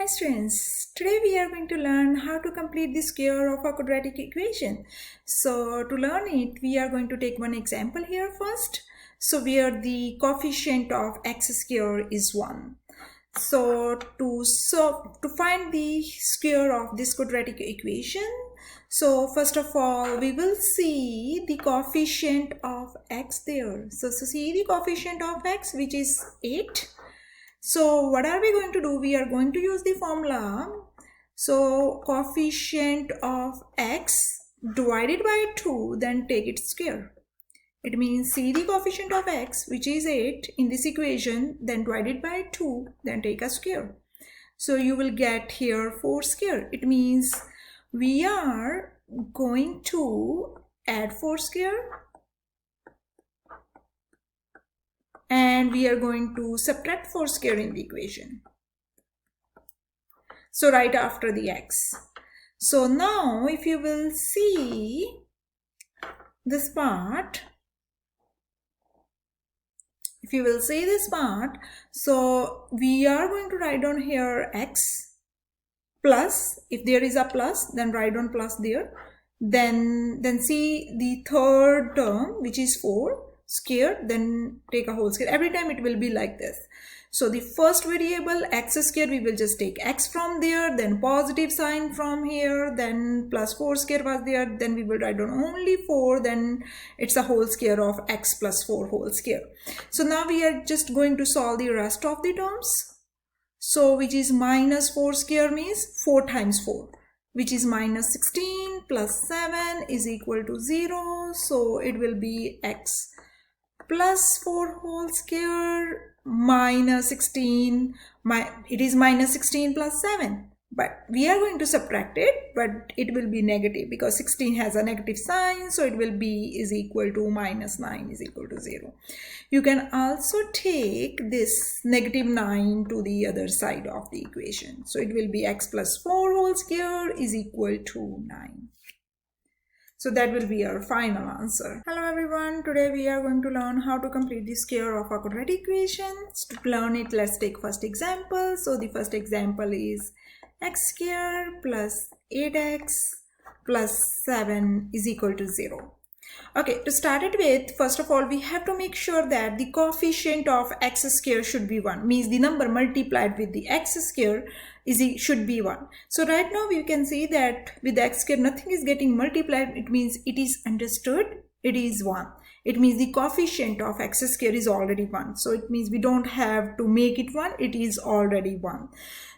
Hi students, today we are going to learn how to complete the square of a quadratic equation. So to learn it, we are going to take one example here first. So where the coefficient of x square is 1. So to find the square of this quadratic equation, so first of all we will see the coefficient of x there. So see the coefficient of x, which is 8. So what are we going to do? We are going to use the formula. So coefficient of x divided by 2, then take its square. It means see the coefficient of x, which is 8 in this equation, then divided by 2, then take a square. So you will get here 4 square. It means we are going to add 4 square and we are going to subtract 4 square in the equation. So right after the x. So now if you will see this part, so we are going to write down here x plus, if there is a plus, then write down plus there. Then see the third term, which is 4 square, then take a whole square. Every time it will be like this. So the first variable x square, we will just take x from there, then positive sign from here, then plus 4 square was there, then we will write down only 4, then it's a whole square of x plus 4 whole square. So now we are just going to solve the rest of the terms. So which is minus 4 square means 4 times 4, which is minus 16 plus 7 is equal to 0. So it will be x plus 4 whole square minus 16. It is minus 16 plus 7. But we are going to subtract it, but it will be negative because 16 has a negative sign. So it will be is equal to minus 9 is equal to 0. You can also take this negative 9 to the other side of the equation. So it will be x plus 4 whole square is equal to 9. So that will be our final answer. Hello everyone, today we are going to learn how to complete the square of a quadratic equation. To learn it, let's take first example. So the first example is x square plus 8x plus 7 is equal to 0. Okay, to start it with, first of all, we have to make sure that the coefficient of x square should be 1. Means the number multiplied with the x square should be 1. So right now we can see that with x square nothing is getting multiplied. It means it is understood it is 1. It means the coefficient of x square is already 1. So it means we don't have to make it 1. It is already 1.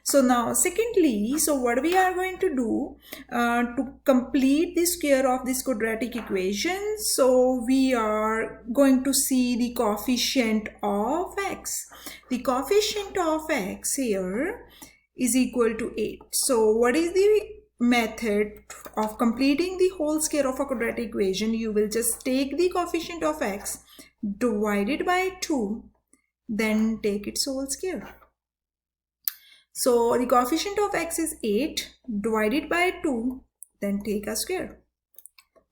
So now secondly, so what we are going to do to complete the square of this quadratic equation, so we are going to see the coefficient of x. The coefficient of x here is equal to 8. So what is the method of completing the whole square of a quadratic equation? You will just take the coefficient of x divided by 2, then take its whole square. So the coefficient of x is 8 divided by 2, then take a square,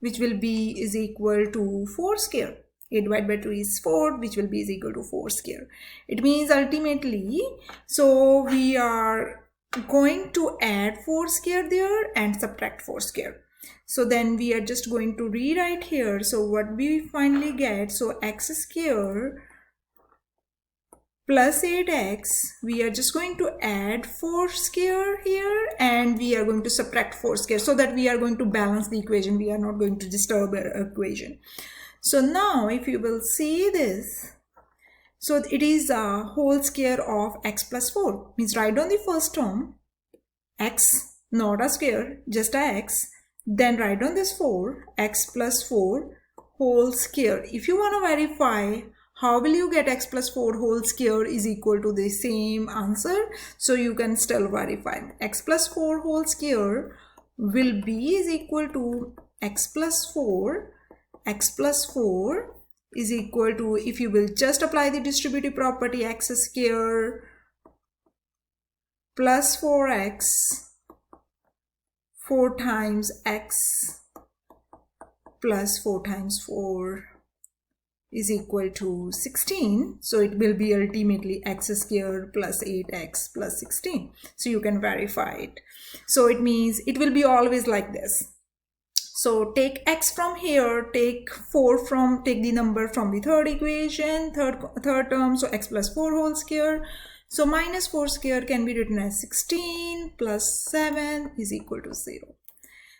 which will be is equal to 4 square. 8 divided by 2 is 4, which will be is equal to 4 square. It means ultimately, so we are going to add 4 square there and subtract 4 square. So then we are just going to rewrite here. So what we finally get, so x square plus 8x, we are just going to add 4 square here and we are going to subtract 4 square, so that we are going to balance the equation. We are not going to disturb our equation. So now if you will see this, so it is a whole square of x plus 4. Means write down the first term, x, not a square, just a x. Then write down this 4, x plus 4 whole square. If you want to verify how will you get x plus 4 whole square is equal to the same answer, so you can still verify. X plus 4 whole square will be is equal to x plus 4. X plus 4 is equal to, if you will just apply the distributive property, x square plus 4x 4 times x plus 4 times 4 is equal to 16. So it will be ultimately x squared plus 8x plus 16. So you can verify it. So it means it will be always like this. So take x from here, take the number from the third equation, third term, so x plus 4 whole square. So minus 4 square can be written as 16 plus 7 is equal to 0.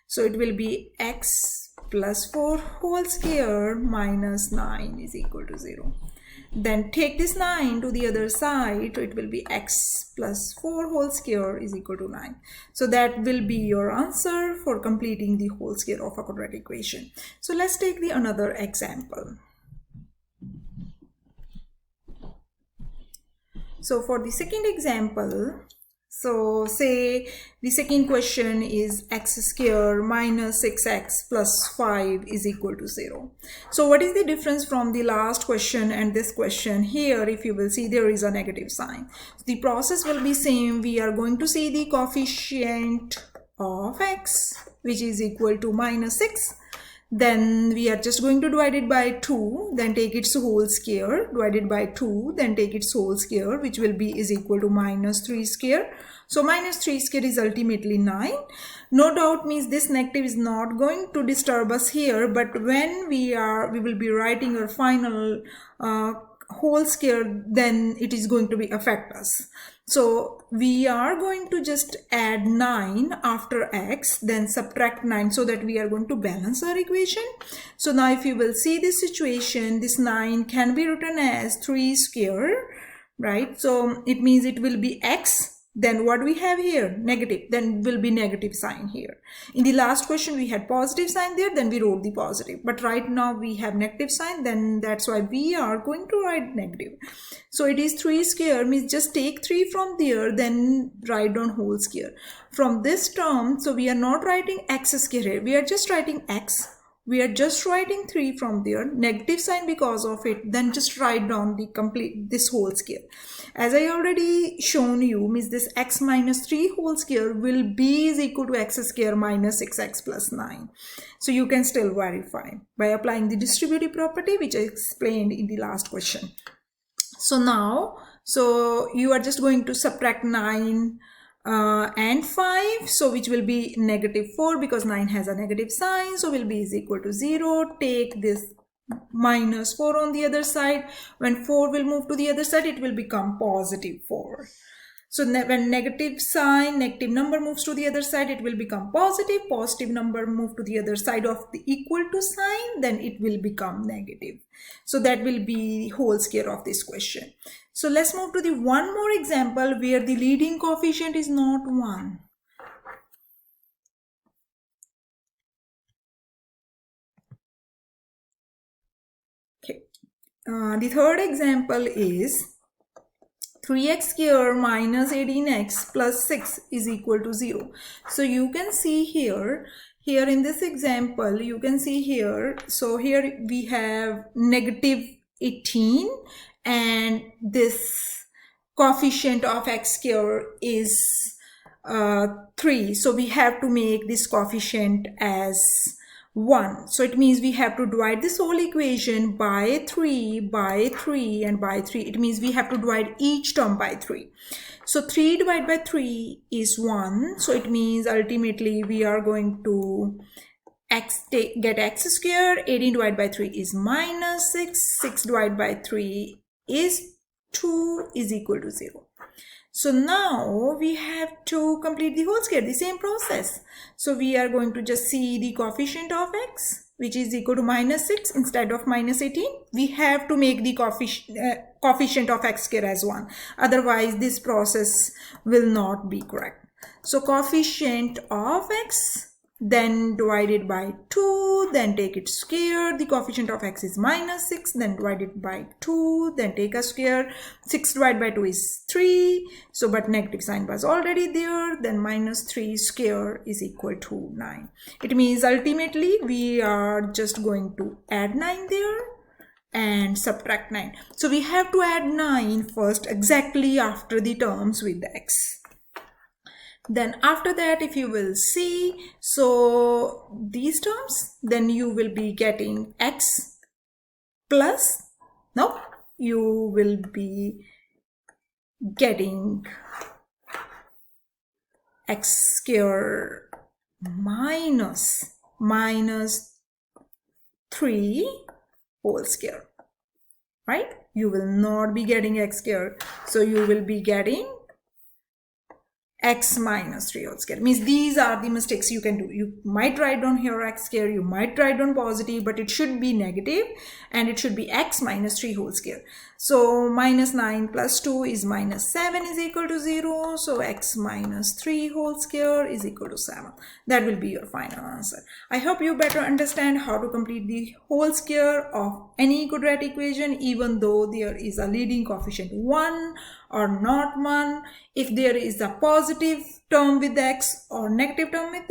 So it will be x plus 4 whole square minus 9 is equal to 0. Then take this 9 to the other side, so it will be x plus 4 whole square is equal to 9. So that will be your answer for completing the whole square of a quadratic equation. So let's take the another example. So for the second example, so say the second question is x square minus 6x plus 5 is equal to 0. So what is the difference from the last question and this question? Here, if you will see, there is a negative sign. The process will be same. We are going to see the coefficient of x, which is equal to minus 6. Then we are just going to divide it by 2, then take its whole square, divided by 2, then take its whole square, which will be is equal to minus 3 square. So minus 3 square is ultimately 9. No doubt means this negative is not going to disturb us here, but when we will be writing our final whole square, then it is going to be affect us. So we are going to just add 9 after x, then subtract 9, so that we are going to balance our equation. So now if you will see this situation, this 9 can be written as 3 square, right? So it means it will be x. Then what we have here? Negative. Then will be negative sign here. In the last question we had positive sign there, then we wrote the positive. But right now we have negative sign, then that's why we are going to write negative. So it is 3 square, means just take 3 from there, then write down whole square. From this term, so we are not writing x square here. We are just writing x. We are just writing 3 from there, negative sign because of it, then just write down the complete this whole square. As I already shown you, means this x minus 3 whole square will be is equal to x square minus 6x plus 9. So you can still verify by applying the distributive property, which I explained in the last question. So now, so you are just going to subtract 9 and 5, so which will be negative 4 because 9 has a negative sign, so will be is equal to 0. Take this minus 4 on the other side. When 4 will move to the other side, it will become positive 4. So when negative sign, negative number moves to the other side, it will become positive. Positive number move to the other side of the equal to sign, then it will become negative. So that will be the whole square of this question. So let's move to the one more example where the leading coefficient is not 1. Okay. The third example is 3x square minus 18x plus 6 is equal to 0. So you can see here in this example, you can see here, so here we have negative 18 and this coefficient of x square is 3. So we have to make this coefficient as 1. So it means we have to divide this whole equation by 3, by 3 and by 3. It means we have to divide each term by 3. So 3 divided by 3 is 1. So it means ultimately we are going to get x square. 18 divided by 3 is minus 6. 6 divided by 3 is 2 is equal to 0. So now we have to complete the whole square, the same process. So we are going to just see the coefficient of x, which is equal to minus 6 instead of minus 18. We have to make the coefficient of x square as 1. Otherwise, this process will not be correct. So coefficient of x, then divided by 2, then take its square. The coefficient of x is minus 6, then divide it by 2, then take a square. 6 divided by 2 is 3. So, but negative sign was already there. Then minus 3 square is equal to 9. It means ultimately we are just going to add 9 there and subtract 9. So we have to add 9 first exactly after the terms with the x. Then after that, if you will see, so these terms, then you will be getting x plus No, you will be getting x square minus 3 whole square, right? You will not be getting x square, so you will be getting x minus 3 whole square. Means these are the mistakes you can do. You might write down here x square, you might write down positive, but it should be negative and it should be x minus 3 whole square. So minus 9 plus 2 is minus 7 is equal to 0. So x minus 3 whole square is equal to 7. That will be your final answer. I hope you better understand how to complete the whole square of any quadratic equation, even though there is a leading coefficient 1 or not 1. If there is a positive term with x or negative term with